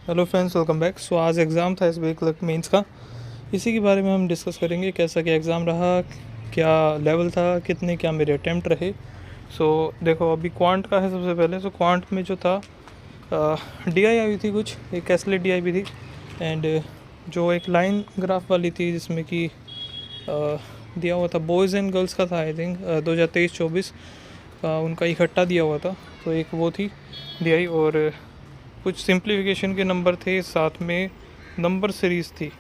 Hello friends, welcome back. So आज exam था SBI clerk mains का। इसी के बारे में हम डिस्कस करेंगे, कैसा क्या एग्ज़ाम रहा, क्या लेवल था, कितने क्या मेरे अटैम्प्ट रहे। देखो, अभी क्वांट का है। सबसे पहले क्वांट में जो था डीआई आई थी, कुछ एक कैसलेट डीआई भी थी, एंड जो एक लाइन ग्राफ वाली थी जिसमें कि दिया हुआ था बॉयज़ एंड गर्ल्स का था, आई थिंक 2023-24 का उनका इकट्ठा दिया हुआ था। तो एक वो थी डीआई, और कुछ सिंप्लीफिकेशन के नंबर थे, साथ में नंबर सीरीज़ थी,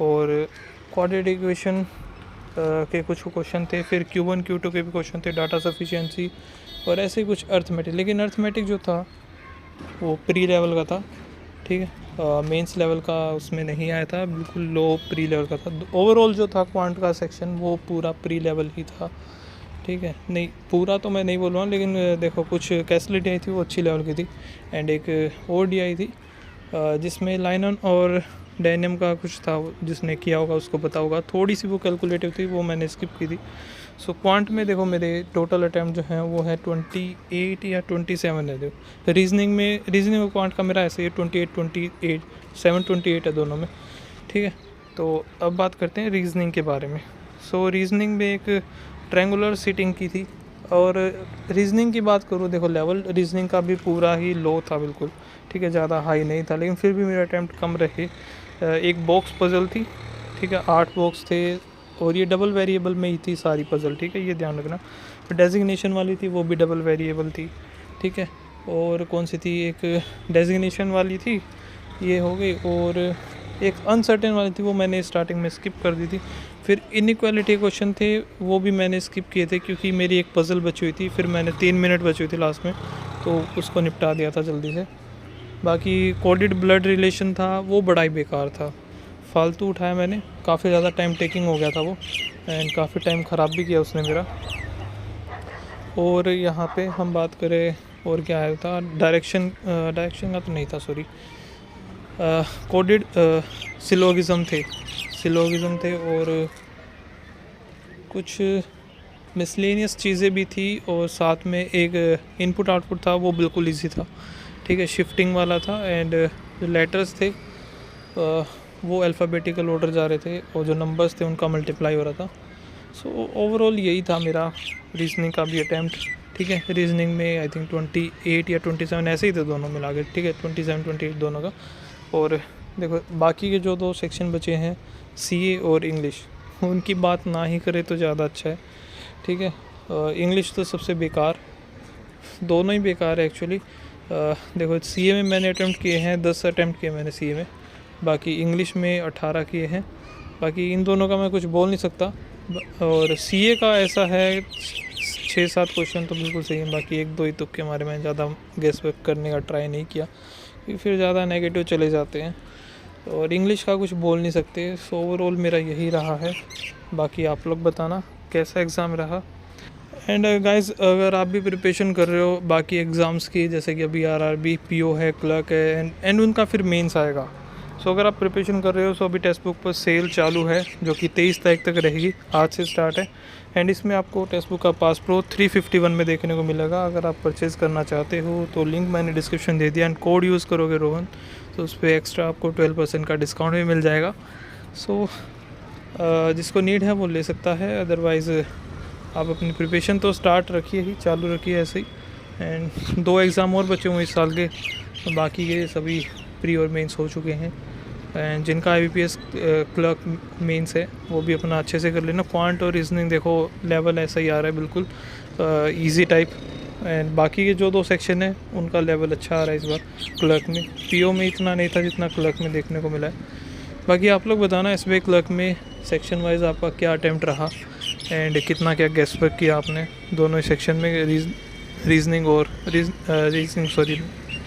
और क्वाड्रेटिक इक्वेशन के कुछ क्वेश्चन थे, फिर Q1 Q2 के भी क्वेश्चन थे, डाटा सफिशिएंसी और ऐसे कुछ अर्थमेटिक। लेकिन अर्थमेटिक जो था वो प्री लेवल का था, ठीक है। मेंस लेवल का उसमें नहीं आया था, बिल्कुल लो प्री लेवल का था। ओवरऑल जो था क्वांट का सेक्शन वो पूरा प्री लेवल ही था, ठीक है। नहीं, पूरा तो मैं नहीं बोल रहा हूँ, लेकिन देखो, कुछ कैसलेट डी आई थी वो अच्छी लेवल की थी, एंड एक और डी आई थी जिसमें लाइनन और डायनेम का कुछ था। जिसने किया होगा उसको पता होगा, थोड़ी सी वो कैलकुलेटिव थी, वो मैंने स्किप की थी। क्वांट में देखो, मेरे टोटल अटैम्प्ट जो हैं वो है 28 या 27 है। देखो, रीजनिंग और क्वांट का मेरा ऐसे ही 28 28 है दोनों में, ठीक है। तो अब बात करते हैं रीजनिंग के बारे में। रीजनिंग में एक ट्रायंगुलर सीटिंग की थी, और रीजनिंग की बात करूँ, देखो लेवल रीजनिंग का भी पूरा ही लो था बिल्कुल, ठीक है, ज़्यादा हाई नहीं था, लेकिन फिर भी मेरे अटैम्प्ट कम रहे। एक बॉक्स पज़ल थी, ठीक है, 8 बॉक्स थे, और ये डबल वेरिएबल में ही थी सारी पज़ल, ठीक है, ये ध्यान रखना। डेजिग्नेशन वाली थी, वो भी डबल वेरिएबल थी, ठीक है। और कौन सी थी, एक डेजिग्नेशन वाली थी, ये हो गई, और एक अनसर्टेन वाली थी, वो मैंने स्टार्टिंग में स्किप कर दी थी। फिर इनइक्वालिटी क्वेश्चन थे, वो भी मैंने स्किप किए थे, क्योंकि मेरी एक पज़ल बची हुई थी, फिर मैंने 3 मिनट बची हुई थी लास्ट में, तो उसको निपटा दिया था जल्दी से। बाकी कोडेड ब्लड रिलेशन था, वो बड़ा ही बेकार था, फालतू उठाया मैंने, काफ़ी ज़्यादा टाइम टेकिंग हो गया था वो, एंड काफ़ी टाइम ख़राब भी किया उसने मेरा। और यहाँ पे हम बात करें और क्या आया था, डायरेक्शन का तो नहीं था, सॉरी, कोडेड सिलोगिज़म थे, और कुछ मिसलेनियस चीज़ें भी थी, और साथ में एक इनपुट आउटपुट था, वो बिल्कुल इजी था, ठीक है, शिफ्टिंग वाला था, एंड जो लेटर्स थे वो अल्फ़ाबेटिकल ऑर्डर जा रहे थे, और जो नंबर्स थे उनका मल्टीप्लाई हो रहा था। ओवरऑल यही था मेरा रीजनिंग का भी अटैम्प्ट, ठीक है। रीजनिंग में आई थिंक 28 या 27 ऐसे ही थे दोनों मिला के, ठीक है, 27-28 दोनों का। और देखो, बाकी के जो 2 सेक्शन बचे हैं, सीए और इंग्लिश, उनकी बात ना ही करें तो ज़्यादा अच्छा है, ठीक है। इंग्लिश तो सबसे बेकार, दोनों ही बेकार है एक्चुअली। देखो, सीए में मैंने अटैम्प्ट किए हैं, 10 अटैम्प्ट किए मैंने सीए में, बाकी इंग्लिश में 18 किए हैं। बाकी इन दोनों का मैं कुछ बोल नहीं सकता। और सीए का ऐसा है, 6-7 क्वेश्चन तो बिल्कुल सही हैं, बाकी 1-2 ही तुक्के मारे, मैंने ज़्यादा गेस वर्क करने का ट्राई नहीं किया, क्योंकि फिर ज़्यादा नेगेटिव चले जाते हैं। और इंग्लिश का कुछ बोल नहीं सकते। ओवरऑल मेरा यही रहा है। बाकी आप लोग बताना कैसा एग्ज़ाम रहा। एंड गाइस, अगर आप भी प्रिपरेशन कर रहे हो बाकी एग्ज़ाम्स की, जैसे कि अभी आरआरबी, पीओ है, क्लर्क है, एंड उनका फिर मेंस आएगा। अगर आप प्रिपरेशन कर रहे हो, अभी टेक्स्ट बुक पर सेल चालू है, जो कि 23 तारीख तक रहेगी, आज से स्टार्ट है। एंड इसमें आपको टेक्स्ट बुक का पास प्रो 351 में देखने को मिलेगा। अगर आप परचेज़ करना चाहते हो तो लिंक मैंने डिस्क्रिप्शन दे दिया, एंड कोड यूज़ करोगे रोहन, तो उस पर एक्स्ट्रा आपको 12% का डिस्काउंट भी मिल जाएगा। जिसको नीड है वो ले सकता है, अदरवाइज़ आप अपनी प्रिपरेशन तो स्टार्ट रखिए ही, चालू रखिए ऐसे ही। एंड 2 एग्ज़ाम और बचे हुए इस साल के, बाकी के सभी प्री और मेंस हो चुके हैं। एंड जिनका IBPS क्लर्क मेंस है वो भी अपना अच्छे से कर लेना। क्वांट और रीजनिंग देखो लेवल ऐसा ही आ रहा है, बिल्कुल इजी टाइप। एंड बाकी के जो 2 सेक्शन है उनका लेवल अच्छा आ रहा है इस बार क्लर्क में। पीओ में इतना नहीं था जितना क्लर्क में देखने को मिला है। बाकी आप लोग बताना एसबीआई क्लर्क में सेक्शन वाइज आपका क्या अटैम्प्ट रहा, एंड कितना क्या गेस वर्क किया आपने दोनों ही सेक्शन में,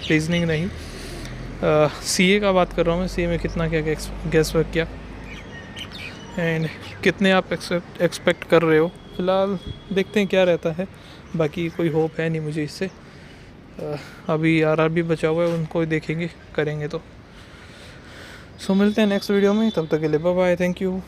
रीजनिंग नहीं, सीए का बात कर रहा हूँ मैं, सीए में कितना क्या गेस वर्क किया, एंड कितने आप एक्सपेक्ट कर रहे हो। फ़िलहाल देखते हैं क्या रहता है, बाकी कोई होप है नहीं मुझे इससे। अभी आरआरबी बचा हुआ है, उनको देखेंगे, करेंगे तो। मिलते हैं नेक्स्ट वीडियो में, तब तक के लिए बाय बाय, थैंक यू।